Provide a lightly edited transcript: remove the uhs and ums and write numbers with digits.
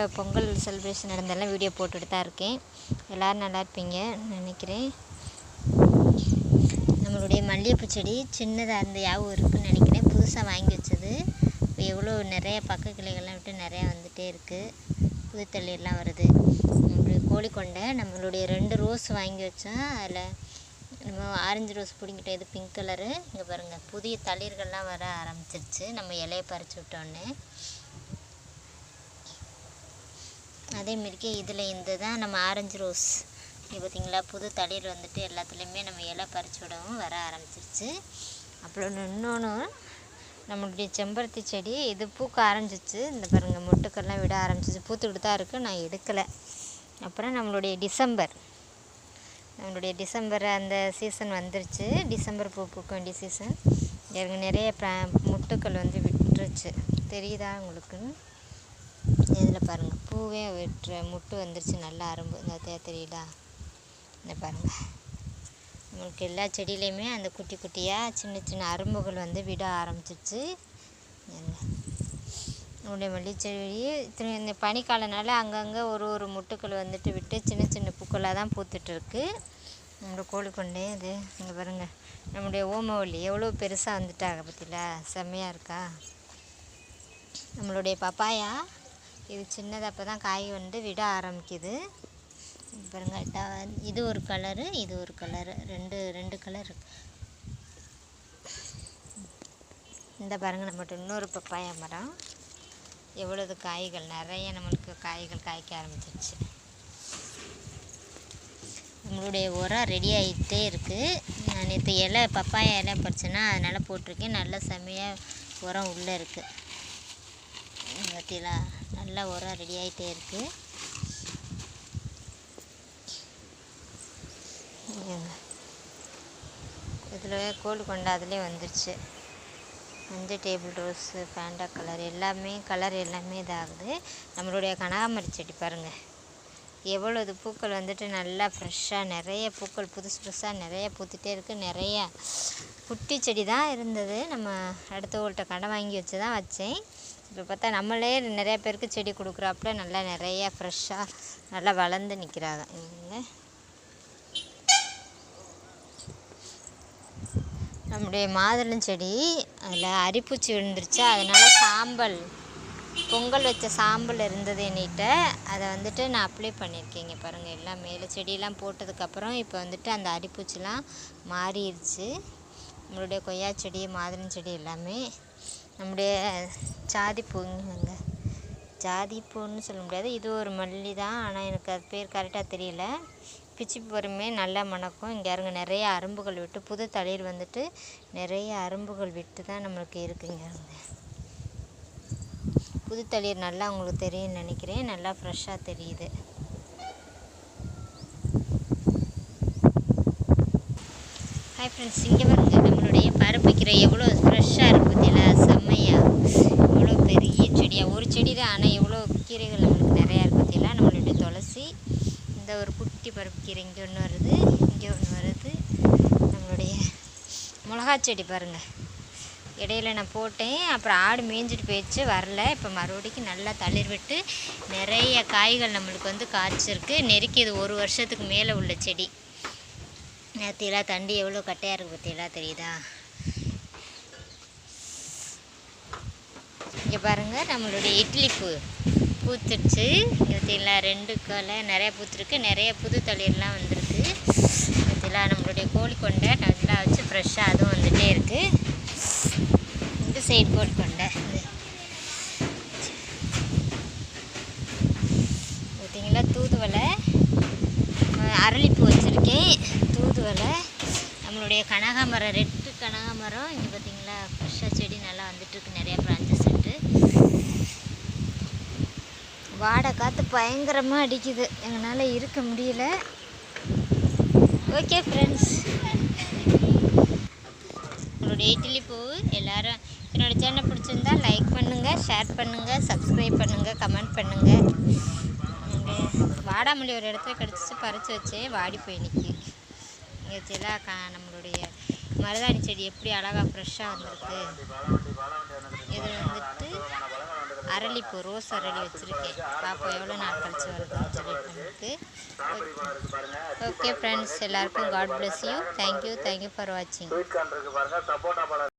ஊரில் Pongal celebration நடந்தெல்லாம் video போட்டுட்டு தான் இருக்கேன். எல்லோரும் நல்லா இருப்பீங்க நினைக்கிறேன். நம்மளுடைய மல்லிகைப்பூ செடி சின்னதாக இருந்த யாவும் இருக்குதுன்னு நினைக்கிறேன். புதுசாக வாங்கி வச்சது. இப்போ எவ்வளோ நிறைய பக்க கிளைகள்லாம் விட்டு நிறையா வந்துகிட்டே இருக்குது. புது தளிர்லாம் வருது. நம்மளுடைய கோழிக்கொண்டை நம்மளுடைய 2 ரோஸ் வாங்கி வச்சோம். அதில் நம்ம ஆரஞ்சு ரோஸ் பிடிங்கிட்டோம். இது பிங்க் கலரு. இங்கே பாருங்கள், புதிய தளிர்கள்லாம் வர ஆரம்பிச்சிருச்சு நம்ம இலையை பறித்து விட்டோன்னே. அதேமாரிக்கே இதில் இந்த தான் நம்ம ஆரஞ்சு ரோஸ். இது பார்த்திங்களா, புது தளிர் வந்துட்டு எல்லாத்துலேயுமே நம்ம இலை பறித்து விடவும் வர ஆரம்பிச்சிருச்சு. அப்புறம் இன்னொன்று நம்மளுடைய செம்பருத்தி செடி, இது பூக்க ஆரம்பிச்சிச்சு. இந்த பாருங்கள், மொட்டுக்கெல்லாம் விட ஆரம்பிச்சிச்சு. பூத்துக்கிட்டு தான் இருக்குது, நான் எடுக்கலை. அப்புறம் நம்மளுடைய டிசம்பர் அந்த சீசன் வந்துருச்சு. டிசம்பர் பூ பூக்க வேண்டிய சீசன். எனக்கு நிறைய மொட்டுக்கள் வந்து விட்டுருச்சு. தெரியுதா உங்களுக்கு? இதில் பாருங்கள், பூவே விட்டுற மொட்டு வந்துருச்சு. நல்லா அரும்பு இந்த தெரியுதா? இந்த பாருங்கள், நம்மளுக்கு எல்லா செடியிலையுமே அந்த குட்டி குட்டியாக சின்ன சின்ன அரும்புகள் வந்து விட ஆரம்பிச்சிருச்சு. நம்முடைய மல்லிகைச்செடி இந்த பனிக்காலனால அங்கங்கே ஒரு மொட்டுக்கள் வந்துட்டு விட்டு சின்ன சின்ன பூக்களாக தான் பூத்துட்ருக்கு. நம்மளோட கோழிக்கொண்டே இது இங்கே பாருங்கள், நம்முடைய ஓமவல்லி எவ்வளோ பெருசாக வந்துட்டாங்க பற்றில, செம்மையாக இருக்கா? நம்மளுடைய பப்பாயா இது சின்னதாக அப்போ தான் காய் வந்து விட ஆரம்பிக்குது. பாருங்கள், இது ஒரு கலரு, இது ஒரு கலரு, ரெண்டு கலர் இருக்கு. இந்த பாருங்கள், நம்மகிட்ட இன்னொரு பப்பாயா மரம். எவ்வளவு காய்கள், நிறைய நம்மளுக்கு காய்கள் காய்க்க ஆரம்பிச்சிருச்சு. நம்மளுடைய உரம் ரெடி ஆகிட்டே இருக்குது. நான் நேற்று பப்பாயா இலை பறிச்சேன்னா அதனால் போட்டிருக்கேன். நல்ல செம்மையாக உரம் உள்ளே இருக்குது. பார்த்தீங்களா, நல்லா உரம் ரெடி ஆகிட்டே இருக்குது. இதில் கோழிக்கொண்டை அதிலே வந்துருச்சு. மஞ்சள் table rose, Fanta colour colour எல்லாமே இதாகுது. நம்மளுடைய கனகாமரி செடி பாருங்கள், எவ்வளவு பூக்கள் வந்துட்டு நல்லா ஃப்ரெஷ்ஷாக நிறைய பூக்கள் புதுசாக நிறைய பூத்துட்டே இருக்குது. நிறைய குட்டி செடி தான் இருந்தது. நம்ம அடுத்தவங்கள்ட்ட கடை வாங்கி வச்சு தான் வச்சேன். இப்போ பார்த்தா நம்மளே நிறைய பேருக்கு செடி கொடுக்குறாப்புல நல்லா நிறைய ஃப்ரெஷ்ஷாக நல்லா வளர்ந்து நிற்கிறாங்க. நம்முடைய மாதுளஞ்செடி அதில் அரிப்பூச்சி விழுந்துருச்சு. அதனால் பொங்கல் வச்ச சாம்பல் இருந்தது என்கிட்ட. அதை வந்துட்டு நான் அப்ளை பண்ணியிருக்கேங்க. பாருங்கள், எல்லாம் மேலே செடியெல்லாம் போட்டதுக்கப்புறம் இப்போ வந்துட்டு அந்த அரிப்பூச்சிலாம் மாறிடுச்சு. நம்மளுடைய கொய்யா செடி, மாதுளஞ்செடி எல்லாமே. நம்முடைய ஜாதிப்பூன்னு சொல்ல முடியாது, இது ஒரு மல்லி தான். ஆனால் எனக்கு அது பேர் கரெக்டாக தெரியல. பிச்சி போருமே நல்லா மணக்கும். இங்கே இருங்க, நிறைய அரும்புகள் விட்டு புது தளிர் வந்துட்டு நிறைய அரும்புகள் விட்டு தான் நம்மளுக்கு இருக்குங்க. புது தளிர் நல்லா உங்களுக்கு தெரியும்னு நினைக்கிறேன். நல்லா ஃப்ரெஷ்ஷாக தெரியுது. ஹாய் ஃப்ரெண்ட்ஸ், இங்கே பாருங்க, நம்மளுடைய பருப்பு கீரை எவ்வளோ ஃப்ரெஷ்ஷாக இருக்குது பார்த்தீங்களா, செம்மையாக. எவ்வளோ பெரிய செடியாக, ஒரு செடி தான், ஆனால் எவ்வளோ கீரைகள் நம்மளுக்கு நிறையா இருக்குது பார்த்தீங்களா. நம்மளுடைய துளசி, இந்த ஒரு குட்டி பருப்பு கீரை இங்கே ஒன்று வருது, இங்கே ஒன்று வருது. நம்மளுடைய மிளகா செடி பாருங்கள், இடையில நான் போட்டேன், அப்புறம் ஆடு மேய்ஞ்சிட்டு போயிடுச்சு, வரல. இப்போ மறுபடிக்கும் நல்லா தளிர் விட்டு நிறைய காய்கள் நம்மளுக்கு வந்து காய்ச்சிருக்கு. நெருக்கி இது 1 வருஷத்துக்கு மேலே உள்ள செடி. நேற்றுலாம் தண்டி எவ்வளோ கட்டையாக இருக்குது பற்றியெல்லாம் தெரியுதா? இங்கே பாருங்கள், நம்மளுடைய இட்லி பூ பூத்துடுச்சு. பார்த்தீங்களா, 2 கொலை நிறையா பூத்துருக்கு. நிறைய புது தளிர்லாம் வந்துருக்கு. பார்த்தீங்களா, நம்மளுடைய கோழிக்கொண்டை நல்லா வச்சு ஃப்ரெஷ்ஷாக அதுவும் வந்துகிட்டே இருக்குது. இந்த சைடு கோழிக்கொண்டை பார்த்தீங்களா, தூதுவளை, அரளிப்பூ வச்சுருக்கேன், தூதுவளை. நம்மளுடைய கனகாமரம், ரெட்டு கனகாமரம் இங்கே பார்த்தீங்களா, ஃப்ரெஷ்ஷாக செடி நல்லா வந்துட்டுருக்கு. நிறையா பிரான்ச்சஸ் இருக்குது. வாடை காற்று பயங்கரமாக அடிக்குது, எங்களால் இருக்க முடியல. ஓகே ஃப்ரெண்ட்ஸ், உங்களுடைய இட்லி பூ எல்லோரும் என்னோடய சேனல் பிடிச்சிருந்தா லைக் பண்ணுங்கள், ஷேர் பண்ணுங்கள், சப்ஸ்கிரைப் பண்ணுங்கள், கமெண்ட் பண்ணுங்கள். வாடாமல்லி ஒரு இடத்துல கிடச்சிச்சு, பறித்து வச்சேன், வாடி போய் நிற்கி. இங்கே நம்மளுடைய மருதாணி செடி எப்படி அழகாக ஃப்ரெஷ்ஷாக வந்திருக்கு. இது வந்துட்டு அரளிப்பூ ரோஸ் அரளி வச்சுருக்கேன். பார்ப்போம் எவ்வளோ நாள் கழிச்சு வருதுன்னு சொல்லிட்டு நமக்கு. ஓகே ஃப்ரெண்ட்ஸ், எல்லாருக்கும் god bless you. Thank you for வாட்சிங்.